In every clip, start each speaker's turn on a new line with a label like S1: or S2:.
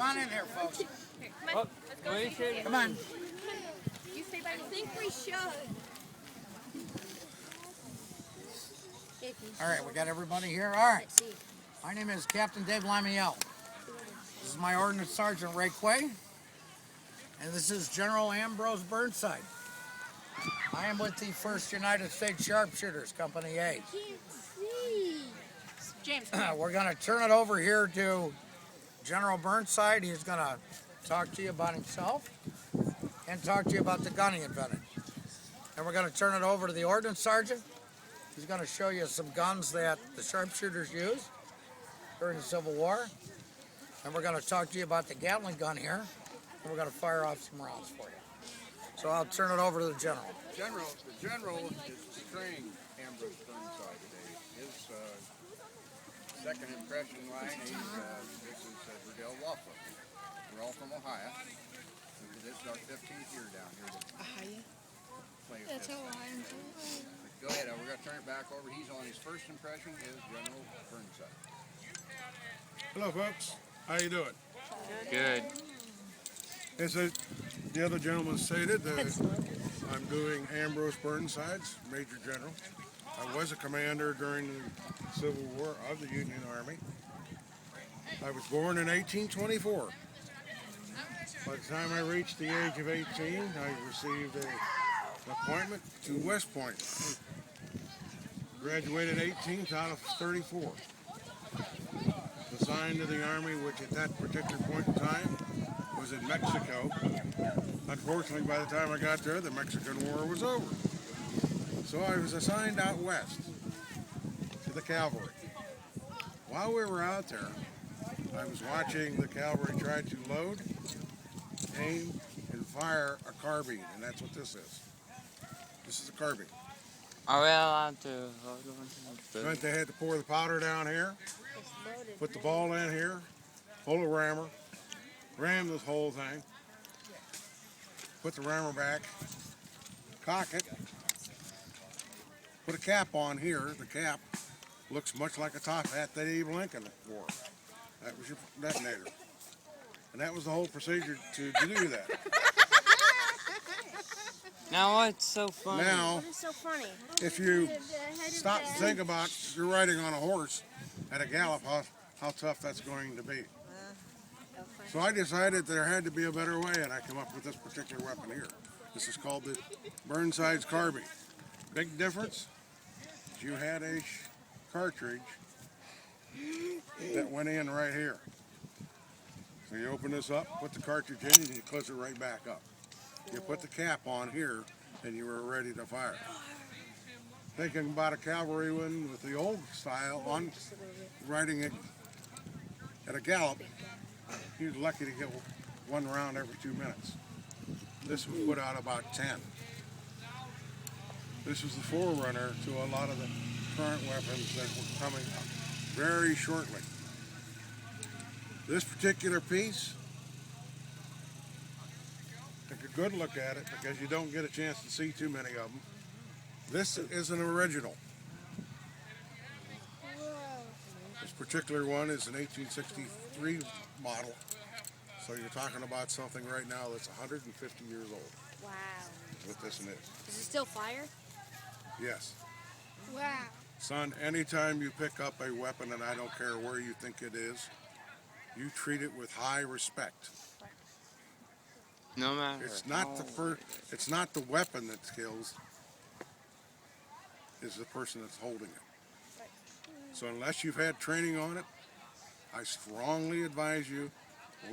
S1: on in here, folks.
S2: Oh,
S1: Come on.
S3: I think we should.
S1: All right, we got everybody here. All right. My name is Captain Dave Lamiel. This is my Ordnance Sergeant Ray Quay. And this is General Ambrose Burnside. I am with the 1st United States Sharpshooters, Company A.
S3: Can't see. James.
S1: We're going to turn it over here to General Burnside. He's going to talk to you about himself and talk to you about the gun he invented. And we're going to turn it over to the Ordnance Sergeant. He's going to show you some guns that the sharpshooters used during the Civil War. And we're going to talk to you about the Gatling gun here. And we're going to fire off some rounds for you. So I'll turn it over to the General.
S4: The General is trained Ambrose Burnside today. His second impression line, this is Verdell Waffle. We're all from Ohio. This is our 15th year down here.
S3: Ohio?
S4: That's
S3: Ohio.
S4: Go ahead, we're going to turn it back over. He's on his first impression is General Burnside.
S5: Hello, folks. How you doing?
S2: good.
S5: As the other gentleman stated, I'm doing Ambrose Burnside's Major General. I was a commander during the Civil War of the Union Army. I was born in 1824. By the time I reached the age of 18, I received an appointment to West Point. Graduated 18th out of 34. Assigned to the Army, which at that particular point in time was in Mexico. Unfortunately, by the time I got there, the Mexican War was over. So I was assigned out west to the cavalry. While we were out there, I was watching the cavalry try to load, aim, and fire a carbine, and that's what this is. This is a carbine.
S2: Are we allowed to hold on to
S5: Right, they had to pour the powder down here, put the ball in here, pull a rammer, ram this whole thing, put the rammer back, cock it, put a cap on here. The cap looks much like a top hat that Abe Lincoln wore. That was your detonator. And that was the whole procedure to do that.
S2: Now what's so funny?
S5: Now,
S3: What is so funny?
S5: if you stop to think about you're riding on a horse at a gallop, how tough that's going to be. So I decided there had to be a better way, and I came up with this particular weapon here. This is called the Burnside's carbine. Big difference is you had a cartridge that went in right here. So you open this up, put the cartridge in, and you close it right back up. You put the cap on here, and you were ready to fire. Thinking about a cavalry one with the old style, on riding it at a gallop, he was lucky to get one round every 2 minutes. This was put out about 10. This was the forerunner to a lot of the current weapons that were coming up very shortly. This particular piece, take a good look at it because you don't get a chance to see too many of them. This is an original. This particular one is an 1863 model. So you're talking about something right now that's 150 years old.
S3: Wow.
S5: Is what this is.
S3: Does it still fire?
S5: Yes.
S3: Wow.
S5: Son, anytime you pick up a weapon, and I don't care where you think it is, you treat it with high respect.
S2: No matter.
S5: It's not it's not the weapon that kills, it's the person that's holding it. So unless you've had training on it, I strongly advise you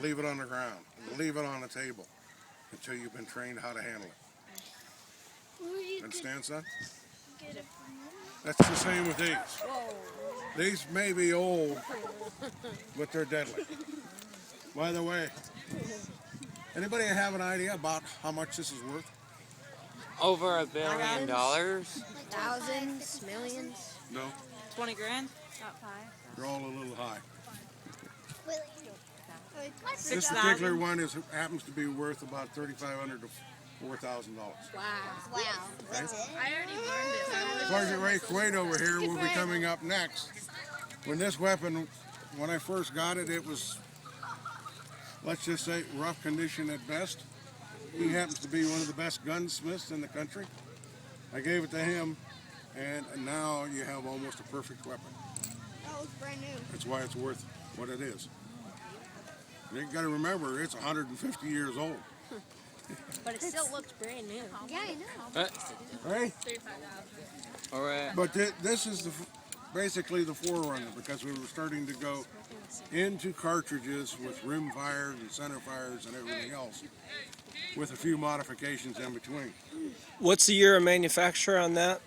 S5: leave it on the ground, leave it on the table until you've been trained how to handle it. Understand, son? That's the same with these. These may be old, but they're deadly. By the way, anybody have an idea about how much this is worth?
S2: Over $1 billion?
S3: Thousands, millions.
S5: No,
S6: 20 grand?
S3: About 5.
S5: they're all a little high. This
S6: 6,000?
S5: particular one happens to be worth about $3,500 to $4,000.
S3: Wow.
S5: That's it?
S3: I already learned it.
S5: Sergeant Ray Quaid over here will be coming up next. When this weapon, when I first got it, it was let's just say rough condition at best. He happens to be one of the best gunsmiths in the country. I gave it to him, and now you have almost a perfect weapon.
S3: Oh, it's brand new.
S5: That's why it's worth what it is. You got to remember, it's 150 years old.
S3: But it still looks brand new. Yeah, I know.
S5: Right?
S2: All right.
S5: But this is basically the forerunner, because we were starting to go into cartridges with rim fires and center fires and everything else, with a few modifications in between.
S6: What's the year of manufacture on that?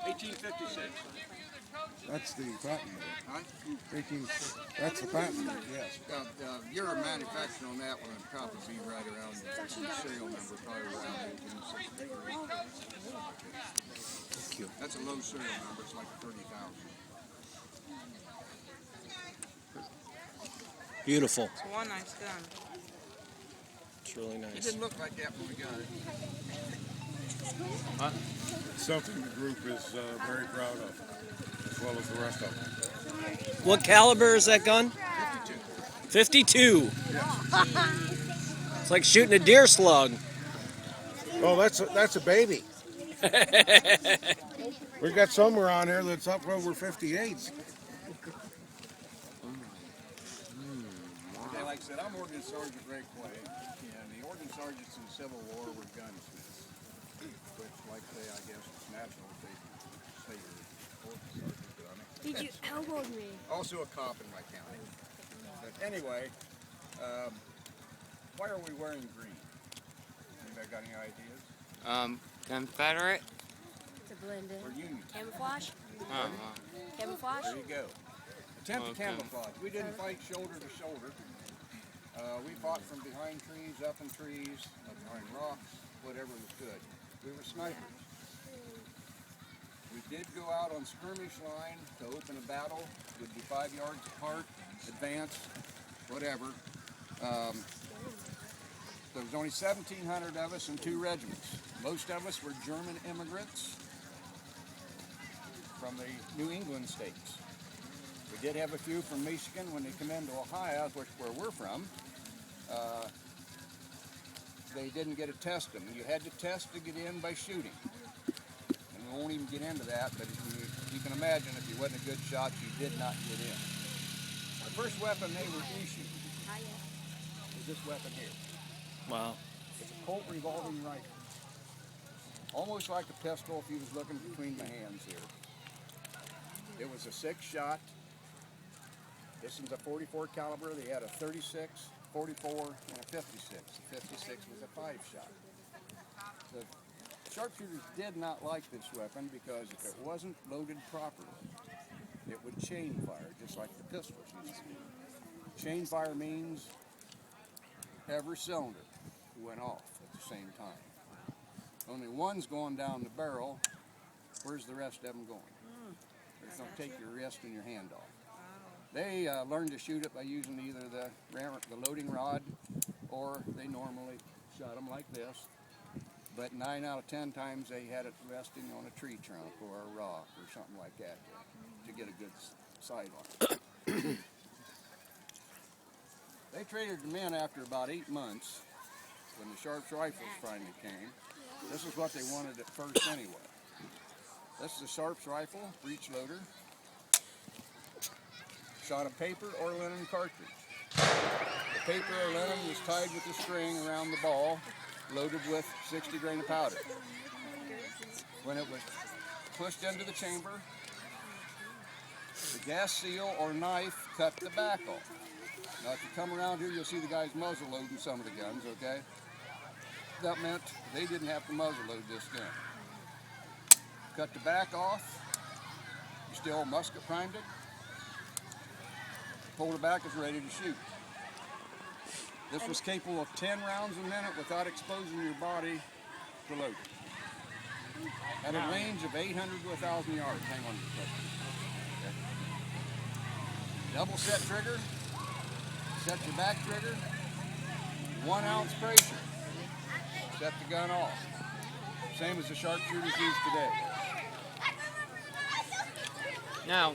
S4: 1856.
S5: That's the patent.
S4: Huh?
S5: 18. That's the patent. Yes.
S4: Year of manufacturing on that one would probably be right around the serial number, probably around 1863. That's a low serial number. It's like 30,000.
S6: Beautiful.
S7: It's one nice gun.
S6: It's really
S4: It
S6: nice.
S4: didn't look like that when we got it.
S5: It's something the group is very proud of, as well as the rest of them.
S6: What caliber is that gun? 52. It's like shooting a deer slug.
S5: Oh, that's a baby. We got some around here that's up over 58s.
S4: Okay, like I said, I'm Ordnance Sergeant Ray Clay, and the Ordnance Sergeants in the Civil War were gunsmiths, which, like they, I guess, it's natural if they say you're Ordnance Sergeant, but I'm
S3: Did you elbow me?
S4: also a cop in my county. But anyway, why are we wearing green? Anybody got any ideas?
S2: Confederate.
S3: To blend
S4: Or
S3: in.
S4: Union?
S3: Camouflage?
S2: Oh,
S3: Camouflage?
S4: There you go. Attempt to
S2: Okay.
S4: camouflage. We didn't fight shoulder to shoulder. We fought from behind trees, up in trees, behind rocks, whatever was good. We were snipers. We did go out on skirmish line to open a battle. We'd be 5 yards apart, advance, whatever. There was only 1,700 of us in 2 regiments. Most of us were German immigrants from the New England states. We did have a few from Michigan when they come into Ohio, where we're from. They didn't get to test them. You had to test to get in by shooting. And we won't even get into that, but you can imagine if you wasn't a good shot, you did not get in. The first weapon they were issued was this weapon here.
S6: Wow.
S4: It's a Colt revolving rifle. Almost like a pistol if you was looking between my hands here. It was a 6-shot. This one's a 44 caliber. They had a 36, 44, and a 56. The 56 was a 5-shot. The sharpshooters did not like this weapon because if it wasn't loaded properly, it would chain fire, just like the pistols used to. Chain fire means every cylinder went off at the same time. Only one's going down the barrel. Where's the rest of them going? It's going to take your wrist and your hand off. They learned to shoot it by using either the loading rod, or they normally shot them like this. But 9 out of 10 times they had it resting on a tree trunk or a rock or something like that to get a good sight on it. They traded them in after about 8 months when the Sharps rifles finally came. This is what they wanted at first anyway. This is a Sharps rifle, breech loader. Shot a paper or linen cartridge. The paper or linen was tied with a string around the ball, loaded with 60 grain of powder. When it was pushed into the chamber, the gas seal or knife cut the back off. Now if you come around here, you'll see the guys muzzle loading some of the guns, okay? That meant they didn't have to muzzle load this gun. Cut the back off, you still musket primed it, pull it back, it's ready to shoot. This was capable of 10 rounds a minute without exposing your body to load. At a range of 800 to 1,000 yards. Hang on a second. Okay. Double set trigger, set your back trigger, 1 ounce pressure. Set the gun off. Same as the sharpshooters use today.
S2: now